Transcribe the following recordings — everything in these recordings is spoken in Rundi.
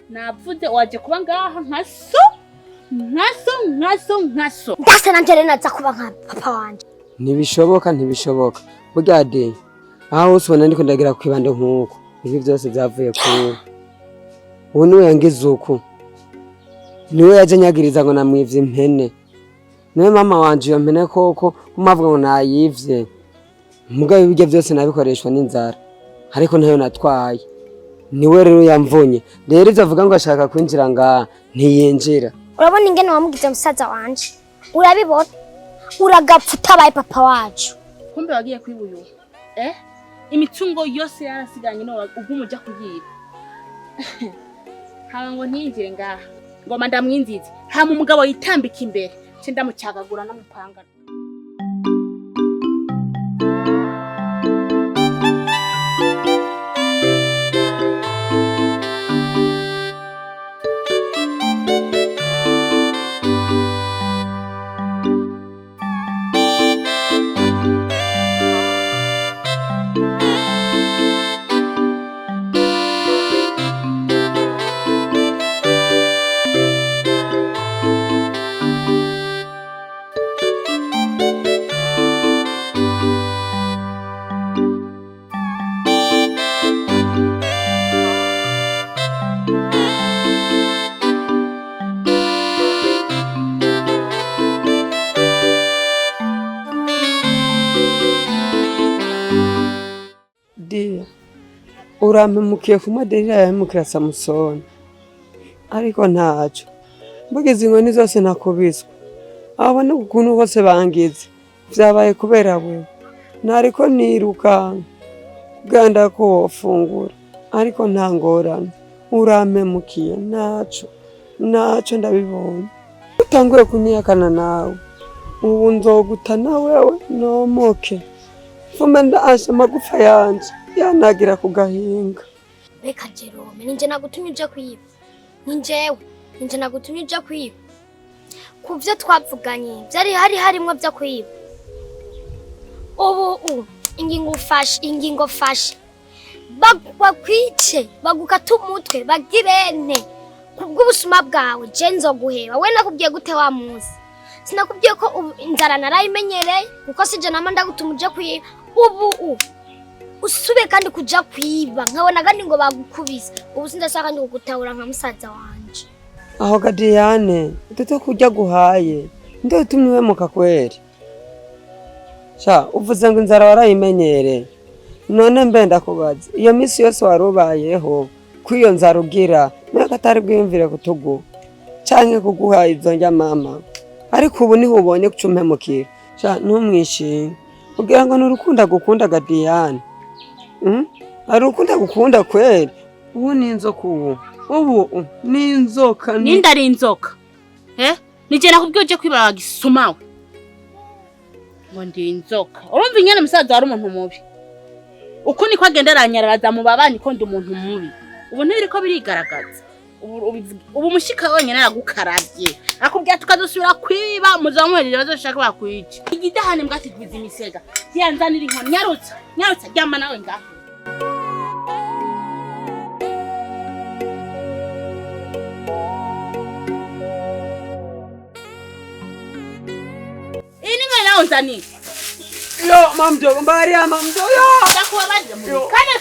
navuze waje kuba ngaha nkaso ndase nanje naza kuba nka papa wanje ntibishoboka burya de aho usubona ndiko ndagira kwibande nkuko ibi byose byavuye ku ubu niwe yangize uko niwe yaje nyagiriza ngo namwivye impene niwe mama wanje iyo mpene koko umavuga ngo nayivye mugabe ibiryo byose nabikoreshwa n'inzara ariko ntayo natwaye niwe rero yamvunye rero izavuga ngo ashaka kwinjira ngaha ntiyinjira. Urabona ingene wamugize musaza wanje urabibona uragapfa utabaye papa wacu kumbe wagiye kwibuyo imitungo yose yarasiganye no ugumuja kuyiba haba ngo ntiyinjire ngaha ngoma ndamwinzize hama umugabo yitambika imbere cyo ndamucagagura namupanga. Urampemukiye ku maderira yamukira Samusoni ariko ntaco mbugeze inkoni zose nakubiswe abone ukuntu bose bangize vyabaye kubera wewe nariko niruka kuganda ko wofungura ariko nta ngorane urampemukiye naco ndabibonye utanguye kunyakana nawe ubu nzoguta na wewe nomoke fume ndasha magufa yanje yanagira kugahinga. Reka Jerome ninje nagutumye uje kwiba ninje nagutumye uje kwiba kuvyo twavuganye byari harimo byo kwiba ubu ingingo fashe bakwice bagukata umutwe bagirene kubw'ubusuma bwawe je nzoguheba we nakubwiye gute wa munsi sinakubwiye ko inzara narayimenyereye kuko sije nama ndagutuma uje kwiba ubu usube kandi kuja kwiba nkabona kandi ngo bagukubise ubu sindashaka ndi kugutahura nka musaza wanje aho Gadiyane duto kujya guhaye ndo tumwe muka kweri sha uvuze ngo inzara warayimenyere none mbenda kubaza iyo misi yose warubayeho kwiyo nzara ugira mwaka atari bwimvire kutugu canke kuguhaye izo njya mama ariko ubu niho ubonye kucumpemukira sha ntumwishinga ugira ngo nurukunda gukunda Gadiyane ari ukunda gukunda kweli ubu ni inzoka ubu ni inzoka ninda ari inzoka nije nakubwiye uje kwibara gisumawe ngo ndi inzoka urumva inyana musaza wari umuntu mubi uko niko agenderanyararaza mu babani ko ndi umuntu mubi ubu ntibiriko birigaragaza ubu mushika wenyene aragukaravye akubwiye tukazosubira kwiba muzamuhereje bazoshaka bakwica igidahane mbwatigwiza imisega yanzanira inkoni nyarutsa ryama nawe ngaho Nzani yo mamdo Maria mamdo yo takuwa bali kana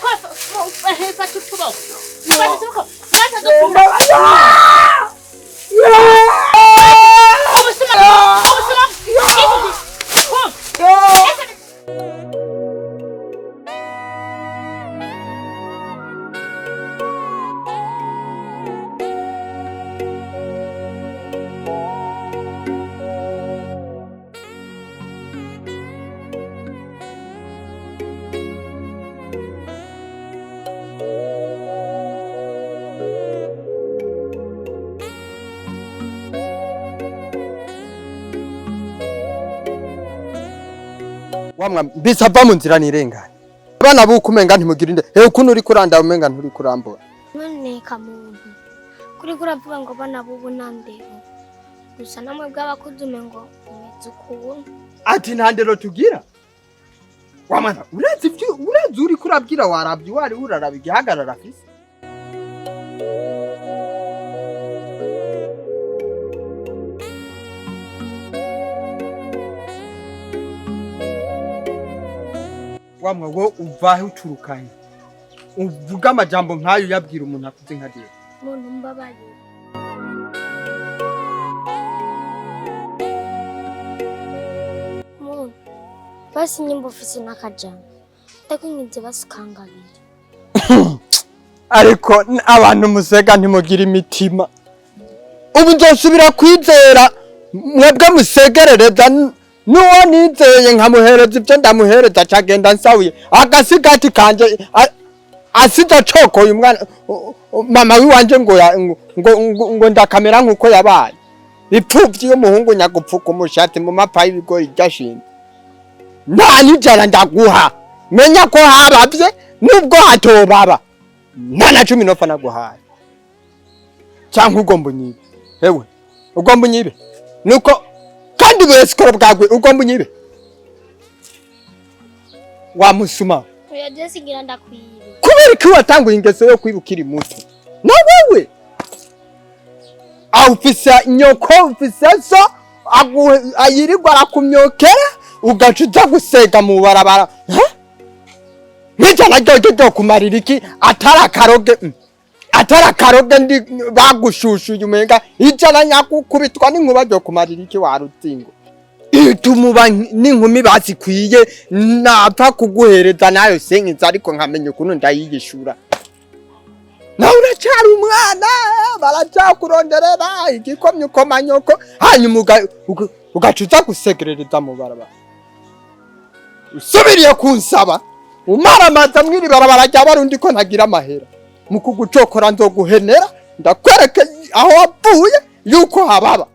kwa hefa tutubo wamwa mbisa va mu nzira nirengane abana bukumenga ntimugirinde ukuntu uri kuranda umenga nturi kurambura none kamuntu kuri kuravuga ngo bana bubu nandero gusa namwe bw'abakudume ngo umeze ukuntu ati ntandero tugira wamwana uretse uri kurabwira warabyi wari uraraba igihagarara afise wamwe wo uvahe uturukanye uvuga amajambo nkayo yabwira umuntu akuze nka Dieu muntu mbabaye muntu basi nyimbo ufise n'akajambo ndakwinginze basikangabira ariko abantu musega ntimugira imitima ubu nzosubira kwizera mwebwe musegerereza nuwo nizeye nkamuhereza ibyo ndamuhereza cagenda nsawiye agasigati kanje asida cokoye umwana mama wiwanje ngo ndakamera nkuko yabaye ipfuvyi y'umuhungu nyagupfuka umushati mu mapa y'ibigori ryashinze nta nijana ndaguha menya ko habavye nubwo hatobaba nta na 10 nopfa naguhaye canke ugomba unyibe hewe ugomba unyibe nuko kandi besikoro bwagwe ugomba unyibe wamusuma oya Jesse ngira ndakwiye kubera ko watanguye ingeso yo kwibukira muto na wewe aufisa nyoko ufisa so ayirirwa arakumyokera ugacuza gusega mu barabara nijana ryo kumarira iki atarakaroge ndi bagushushuye umenga ijana nyakukubitwa n'inkuba ryo kumarira iki warutsingo itumuba n'inkumi bazikwiye napfa kuguhereza nayo senkiza ariko nkamenye ukuntu ndayigishura nawe uracyari umwana baracyakuronderera igikomye ukomanyoko hanyuma ugacuza gusegerereza mu barabara usubiriye kunsaba umaramaza mwiri barabara rya barundi ko ntagira amahera mu kugucokora nzoguhenera ndakwereke aho wavuye yuko hababa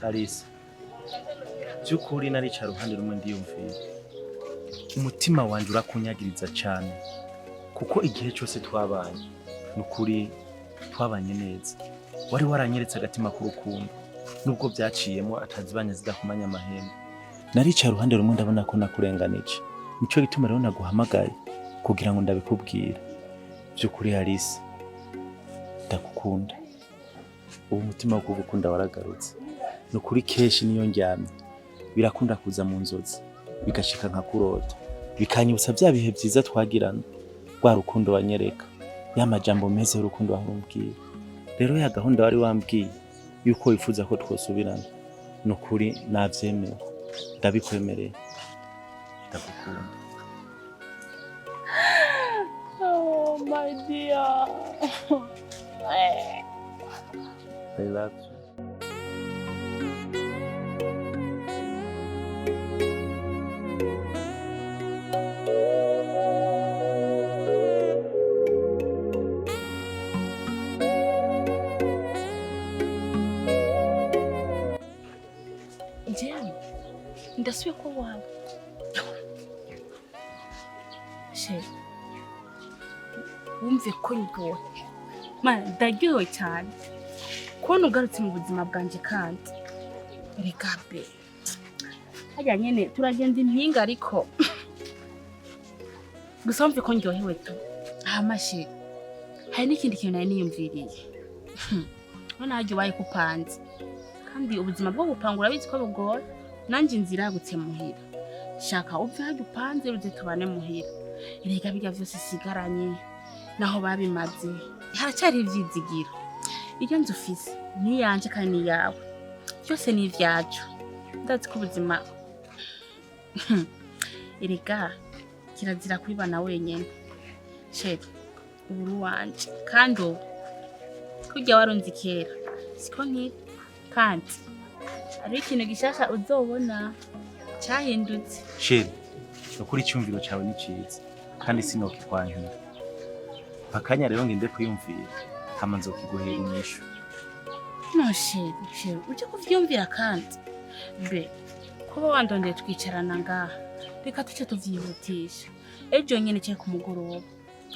Alice byukuri narica ruhande rumwe ndiyumvira umutima wanje urakunyagiriza cyane kuko igihe cyose twabanye nukuri twabanye neza wari waranyeretse agatima k'urukundo nubwo byaciyemo atazibanye zidakumanya amahembe narica ruhande rumwe ndabona ko nakurenganije nico gituma rero naguhamagaye kugira ngo ndabikubwira byukuri Alice ndakukunda ubu mutima wo kugukunda waragarutse nukuri keshi niyo njyamye birakunda kuza mu nzozi bigashika nka kurota bikanyibutsa bya bihe byiza twagirana rwa rukundo wanyereka ya majambo meze y'urukundo wahumbwiye rero ya gahunda wari wambwiye yuko wifuza ko twosubirana nukuri navyemera ndabikwemereye ndakukunda. Oh my dear. I love you. Njyewe ndasubiye ko wawe she wumve ko ndyohe mana ndaryohewe cyane kubona ugarutse mu buzima bwanje kandi reka be hajya nyene turagenda impinga ariko gusa wumve ko ndyohewe tu amashe hari n'ikindi kintu nari niyumviriye none hajya ubaye kupanze kandi ubuzima bwo gupangura bizi ko bugora nanjye inzira yagutse muhira shaka upfe hajya upanze ruze tubane muhira erega bijya vyose sigaranye naho babimaze haracyari ivyizigiro iyo nzu ufise ni yanje kandi ni yawe byose ni ivyacu ndazi ko ubuzima erega kirazira kwibana wenyene sheri uburu wanje kandi ubu kurya warunzi kera siko nkiri kandi ari ikintu gishasha uzobona cyahindutse Sheri ukuri cyumviro cyawe ni cyiza kandi sinokikwangira akanya rero ngende kuyumvira hama nzokiguhera inyishu no sheri uje kuvyumvira kandi be kuba wandondeye twicarana ngaha reka tuce tuvyihutisha ejo nyene cye ku mugoroba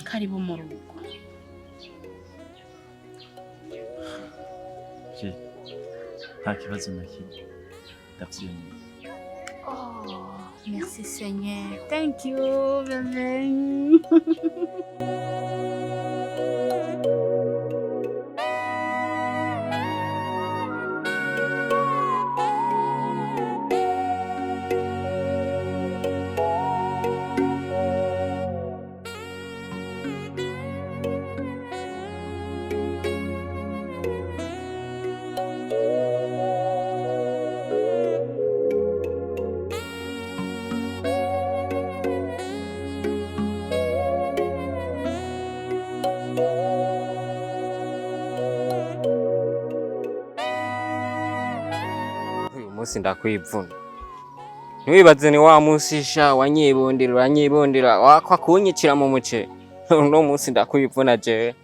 karibu mu rugo. Nta kibazo na kimwe ndavyemeye. Oh, merci Seigneur. Thank you, bébé. Musi ndakwivuna ntiwibaze ni wa musisha wanyibondera wakwa kunyicira mu muce no musi ndakwivuna jewe.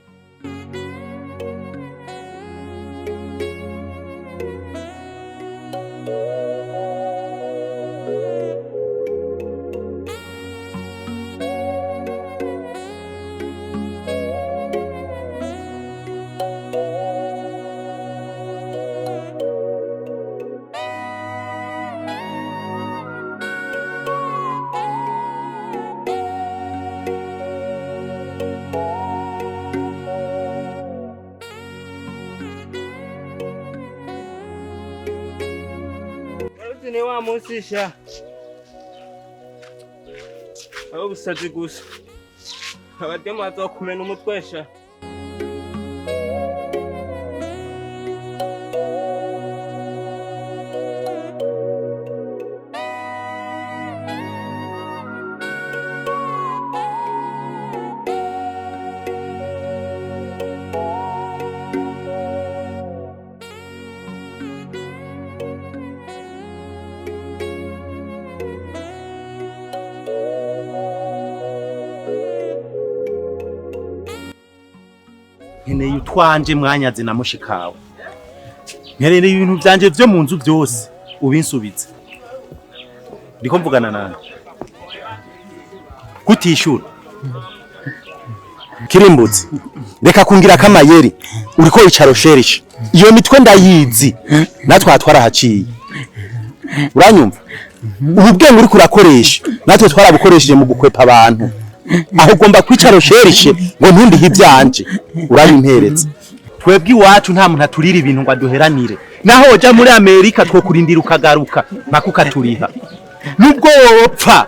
Ni wa musisha aho busazi gusa abademu azokumena umutwesha. Nkeneye utwanje mwanyaze na mushikawe. Nkeneye ibintu byanje byo mu nzu byose ubinsubize. Ndiko mvugana nani? Kutishura. Kirimbutse. Reka kungira kamayeri. Uriko wicarosherisha. Iyo mitwe ndayizi. Natwe twarahaciye. Uranyumva? Ubwenge uri kurakoresha. Natwe twarabukoresheje mu gukwepa abantu. Aho ugomba kwicarosherishe ngo ntundihe ibyanje. Urabimperetse. Twebwe iwacu nta muntu aturira ibintu ngo aduheranire. Naho oja muri Amerika twokurindira ukagaruka nakukaturiha. Nubwo wopfa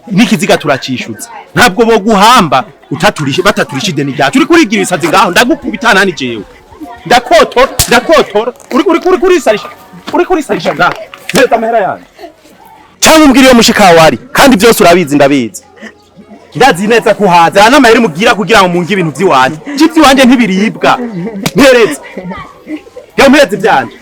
nikiziga turacishutse. Ntabwo bo guhamba utaturishe bataturishe ideni ryacu. Uri kurigira isazi ngaho ndagukubita nani jewe. Ndakotora. Uri kurisarisha ngaho. Neza amahera yanyu. Cyangwa umbwiriye mushikawari kandi byose urabizi ndabizi. Ndazi neza kuhaza n'amahera mugira kugira ngo mungi ibintu by'iwanje. Cyipsi wanje ntibiribwa. Mpereze. Mpereze byanje.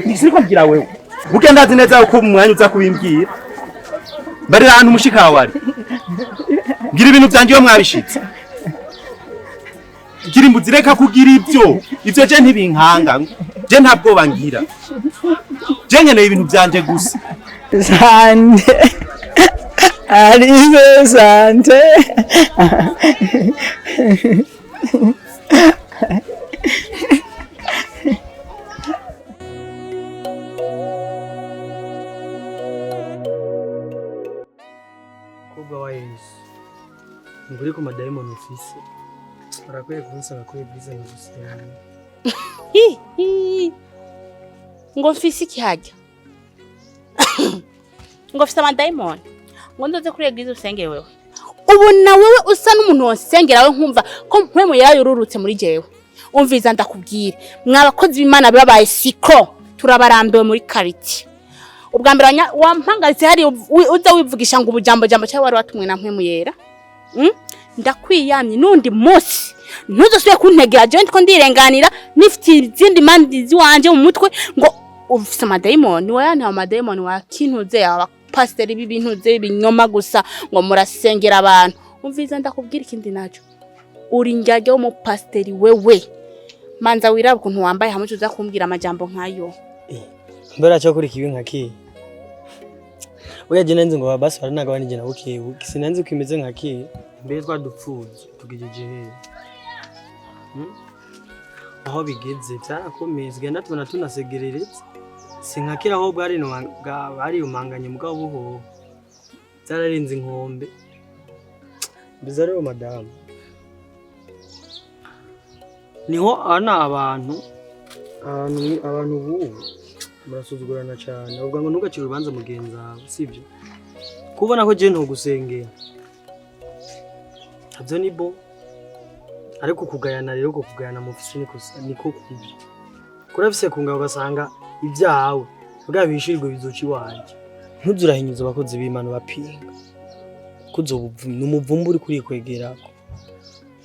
Nisiko mbwira wewe. Buke ndazi neza uko umwanya uza kubimbwira. Bari ahantu mushikawari. Ngira ibintu byanje yo mwabishitse. Kiri mbuzireka kugira ibyo. Ibyo je ntibinkanga. Je ntabwo bangira. Je nkeneye ibintu byanje gusa. Sante. Arizo sante. Kubwa wa Yesu. Nguri ku madayimoni ufise. Barakwiye kunsaba ko ibyiza ngusiyane. Ngo mfise ikihajya. Ngo mfise amadayimoni. Ngo ndoze kuri eglise usenge wewe. Ubu na wewe usa n'umuntu wonsengera we nkumva ko mpwemu yayururutse muri jewe. Umviza ndakubwira. Mwabakozi b'Imana babaye siko turabarambiwe muri kariti. Ubwa mbere wampangaritse hari uza wivugisha ngo ubujambo cyawe wari watumwe na mpwemu yera. Ndakwiyamye nundi munsi ntuzosubye kuntegera je ndiko ndirenganira nifite izindi mandi ziwanje mu mutwe ngo ufise amadayimoni wayane amadayimoni wakintuze aba pastor b'ibintuze binyoma gusa ngo murasengera abantu umviza ndakubwira ikindi naco uri njyaje wo mu pastor wewe manza wiraba ukuntu wambaye hamwe uza kumbwira amajambo nkayo. Mbera cyo kuri kibi nkaki. Oya je nanze ngo basi baranaga banije nabuke. Sinanze kwimeze nkaki. Mbere twadupfuze tugijeje. Aho bigeze cyarakomeye genda tubona tunasegereretse. Sinkakira aho bwari no bari umanganye mugabo buho. Zararenze inkombe. Biza rero madame. Niho ana abantu bubu murasuzugurana cyane ubwo ngo ntugacire urubanza mugenzi wawe sibyo kubona ko je ntugusengera abyo ni bo ariko kugayana rero ko kugayana mu fisi niko kubi kurafise kunga ugasanga ibyawe bwabishirwe bizoci wanje ntuzurahinyuza abakozi b'Imana bapinga kuzobuvuma numuvumba uri kuri kwegerako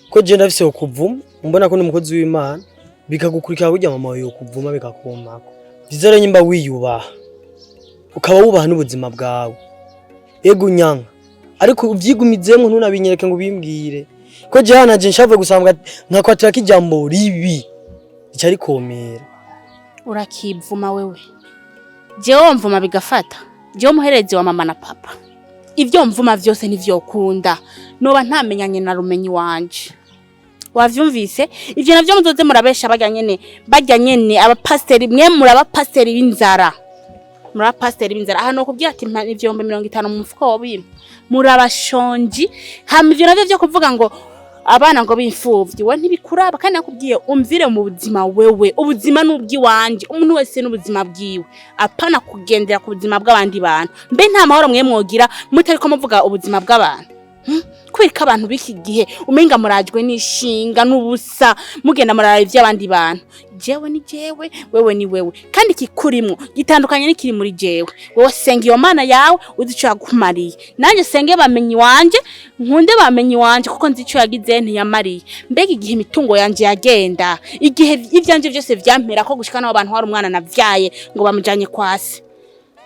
ko je ndafise ukuvuma mbona ko n'umukozi w'Imana bikagukurikira burya mama wawe kuvuma bikakomako bizere nyimba wiyubaha ukaba wubaha n'ubuzima bwawe ego nyanga ariko uvyigumizemo ntunabinyereke ngo bimbwire ko je hanaje nshavuye gusambwa nkakwatira kijambo ribi icari komera urakivuma wewe jewe mvuma bigafata jewe muherezi wa mama na papa ivyo mvuma vyose nivyokunda noba ntamenyanye na rumenyi wanje wavyumvise ivyo navyo muzoze murabesha bajya nyene abapasteri mwe murabapasteri b'inzara aha no kubwira ati ivyombe 50 mu mufuko wobima murabashonji hama ivyo navyo vyo kuvuga ngo abana ngo bimfuvyi we ntibikuraba kandi nakubwiye umvire mu buzima wewe ubuzima nubwi wanje umuntu wese n'ubuzima bwiwe apana kugendera ku buzima bw'abandi bantu mbe nta mahoro mwe mwogira mutariko muvuga ubuzima bw'abantu kwirika abantu biki gihe umenga murajwe nishinga n'ubusa mugenda murara ivy'abandi bantu jewe ni jewe wewe ni wewe kandi kikurimo gitandukanye n'ikiri muri jewe wowe senga iyo mana yawe uzica kumariye nanje senge bamenyi wanje nkunde bamenyi wanje kuko nzico yagize ntiyamariye mbega igihe imitungo yanje yagenda igihe ivyanje byose vyampera ko gushika n'abo bantu hari umwana navyaye ngo bamujanye kwasi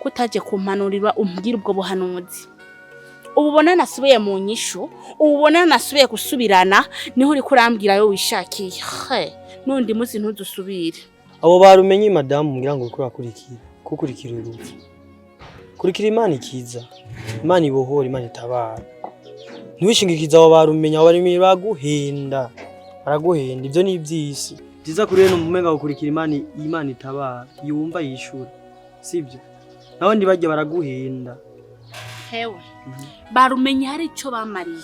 kutaje kumpanurira umbwira ubwo buhanuzi ububona nasubiye mu nyishu ububona nasubiye gusubirana niho uri kurambwira yo wishakiye nundi muzi ntuzusubire abo barumenye madame mugira ngo kukurikira urupfu kurikira Imana ikiza Imana ibohora Imana itabara ntiwishingikiza abo barumenye abo bari baguhenda baraguhenda ibyo ni ibyisi byiza kuri rero umumenga gukurikira Imana itabara yumva yishura sibyo naho ndibajye baraguhenda hewe barumenye hari ico bamariye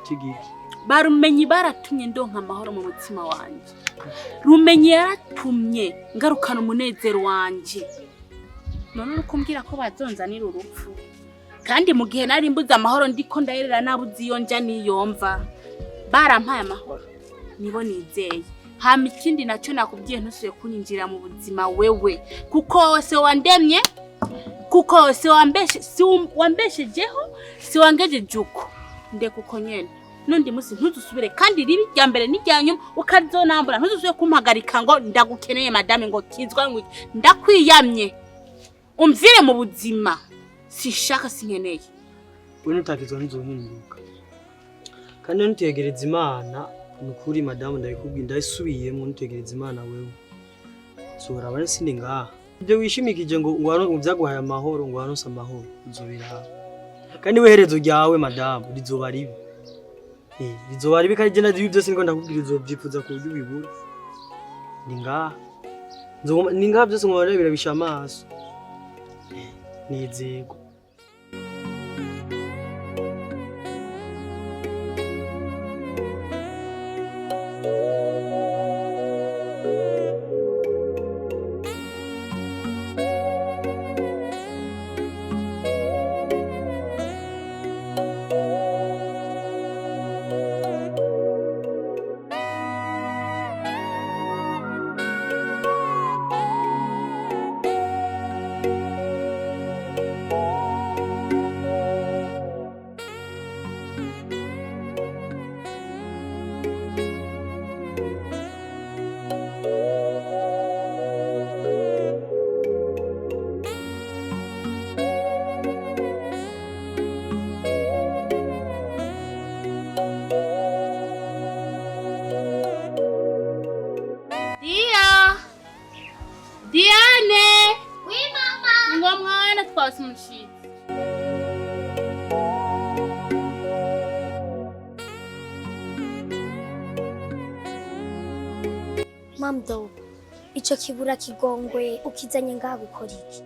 kigiki barumenye baratumye ndonka amahoro mu mutima wanje rumenye yaratumye ngarukana umunezero wanje none urukumbwira ko bazonzanira urupfu kandi mu gihe nari mbuze amahoro ndiko ndayerera nabuzi yonja niyomva barampaye amahoro nibo nizeye hama ikindi naco nakubwiye ntusuye kunyinjira mu buzima wewe kuko wose wandemye kuko si wambeshejeho si wangejeje uko ndeka uko nyene nundi musi ntuzusubire kandi ribi rya mbere n'ijyanyuma ukazonambura ntuzusubire kumpagarika ngo ndagukeneye madame ngo kizwa ngo ndakwiyamye umvire mu buzima sishaka sinkeneye we nutakizwa ntuzohinduka kandi ntutegereza Imana nukuri madame ndabikubwiye ndasubiyemo ntutegereza Imana wewe sura bari sindi ngaha ibyo wishimikije ngo byaguhaye amahoro ngo waronse amahoro uzobira kandi weherezo ryawe madame rizoba ribi rizoba ribi kandi jena ibyo byose niko ndakubwira uzobyifuza ku buryo ubibura ni ngaha byose ngo barebera bisha amaso nizego twawe si mushitsi. Mamdo, ico kibura kigongwe ukizanye ngaha gukora iki?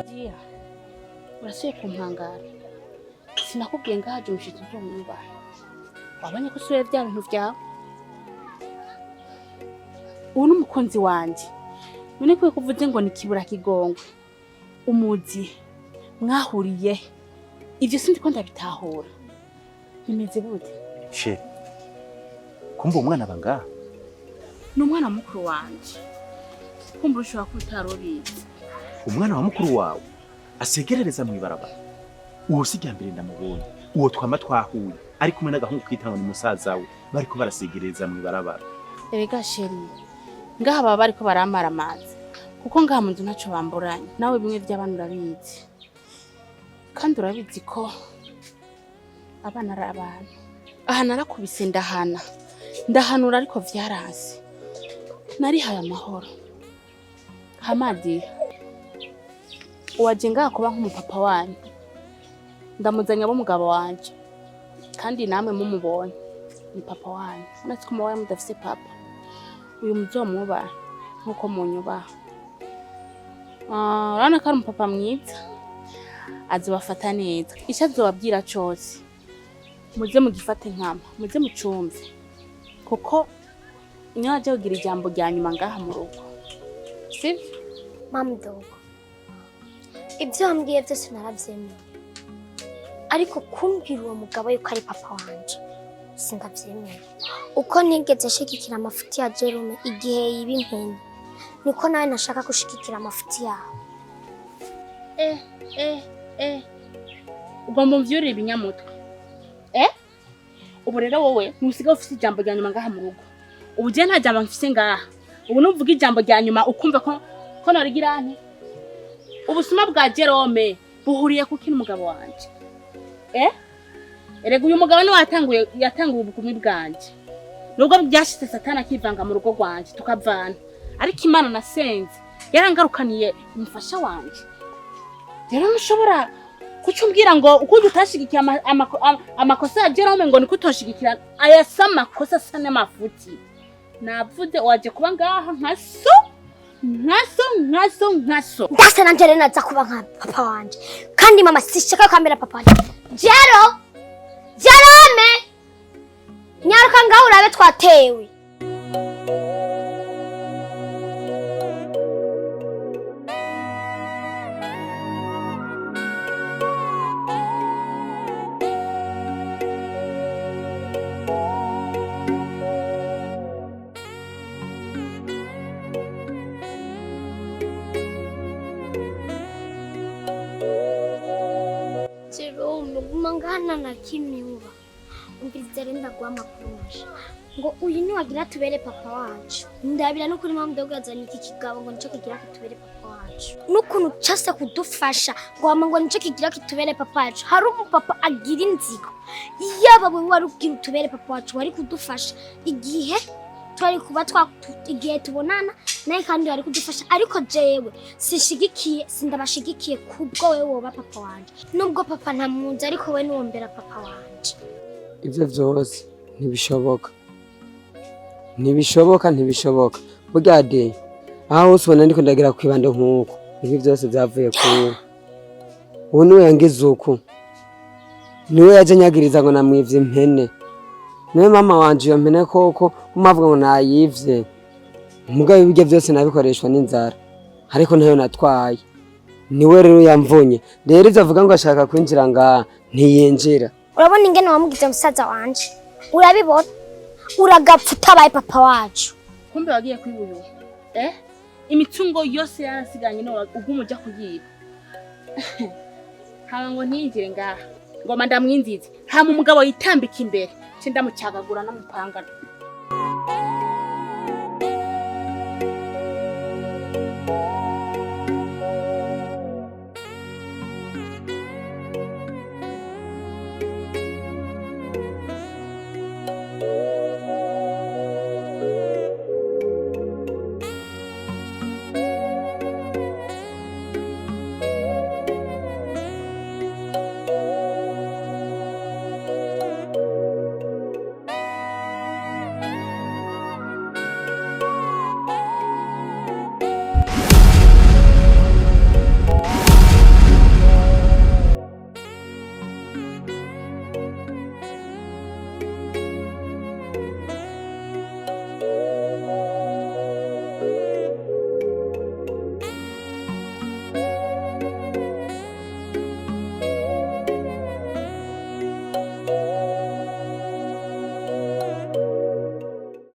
Dia, urasuye kumpangara. Sinakubwiye ngahaje umushitsi uzomwuba. Wabonye ko usuye bya bintu vyawe? Ubu ni umukunzi wanje. None kwe kuvuze ngo ni kibura kigongwe. Umuzi mwahuriye. Ivyo sindi ko ndabitahura. Bimeze gute? She. Kumva umwana banga? Ni umwana mukuru wanje. Kumva ushobora kutarobizi. Umwana wa mukuru wawe asegerereza mu ibarabara. Uwo sijya mbere ndamubonye. Uwo twama twahuye ari kumwe n'agahungu kwitanga ni musaza we bariko barasegereza mu ibarabara. Erega sheri. Ngaha baba bariko baramara amazi. Kuko ngaha mu nzu ntaco bamburanye. Nawe bimwe by'abantu urabizi. Kandi urabizi ko abana ari abantu. Aha narakubise ndahanura ariko vyaranse. Narihaye amahoro. Hamadi, uwaje ngaha kuba nk'umupapa wanyu. Ndamuzanya b'umugabo wanje. Kandi namwe mumubonye. Ni papa wanyu. Natwe umuwaye mudafise papa. Uyu muzomwubaha nkuko munyubaha. Urabona ko ari umupapa mwiza. Azobafata neza. Icyo azobabwira cyose muze mugifate nkama, muze mucumve. Kuko niyo aje kugira ijambo rya nyuma ngaha mu rugo. Sivyo? Mamdo, ibyo wambwiye byose narabyemeye. Ariko kumbwira uwo mugabo yuko ari papa wanje sindabyemeye. Uko nigeze shikikira amafuti ya Jerome igihe yiba impenyi, niko nawe nashaka gushikikira amafuti yawe. Ugomba mvyurira ibinyamutwe. Ubu rero wowe ntusigaye ufite ijambo rya nyuma ngaha mu rugo. Ubu je nta jambo mfise ngaha. Ubu nuvuga ijambo rya nyuma ukumva ko narigirane. Ubusuma bwa Jerome buhuriye kuki n'umugabo wanje. Erega uyu mugabo ni yatanguye ubukumi bwanje. Nubwo byashitse Satana akivanga mu rugo rwanje tukavana. Ariko Imana nasenze yarangarukaniye umufasha wanje. Rero ntushobora kucumbwira ngo uko utashigikiye amakosa ya Jerome ngo niko utoshigikira ayasa makosa sane mafuti. Navuze waje kuba ngaha nkaso. Ndase nanjye naza kuba nka papa wanje. Kandi mama sishaka kamera papa wanje. Jerome! Nyaruka ngaho urabe twatewe. Jerome, gumangana na kimyuba. Umviriza renda guha amakuru masha. Ngo uyu ni wagira tubere papa wacu. Ndabira no kuri mama dogo yazanye iki kigabo ngo nico kigira kitubere papa wacu. Nukuntu case kudufasha ngo ama ngo nico kigira kitubere papa wacu. Hari umupapa agira inzigo. Yaba we wari ugira tubere papa wacu wari kudufasha igihe twari kuba igihe tubonana naye kandi wari kudufasha, ariko jewe sindabashigikiye kubwo wewe woba papa wanje. Nubwo papa ntamunzi ariko we nuwombera papa wanje. Ivyo vyose ntibishoboka. Burya de aho hose ubona ndiko ndagira kwibanda nk'uko ibi byose byavuye ku ubu niwe yangize uku, niwe yaje nyagiriza ngo namwivye impene. Niwe mama wanje iyo mpene koko umavuga ngo nayivye. Mugabe ibyo byose nabikoreshwa n'inzara, ariko ntayo natwaye. Niwe rero yamvunye. Rero izavuga ngo ashaka kwinjira ngaha ntiyinjira. Urabona ingene wamugize musaza wanje? Urabibona? Uragapfa utabaye papa wacu. Kumbe wagiye kwibuyo. Imitungo yose yarasiganye no ugumuja kuyiba. Haba ngo ntiyinjire ngaha. Ngoma ndamwinzize. Hama umugabo yitambika imbere. Cinda mucagagura no mupangana.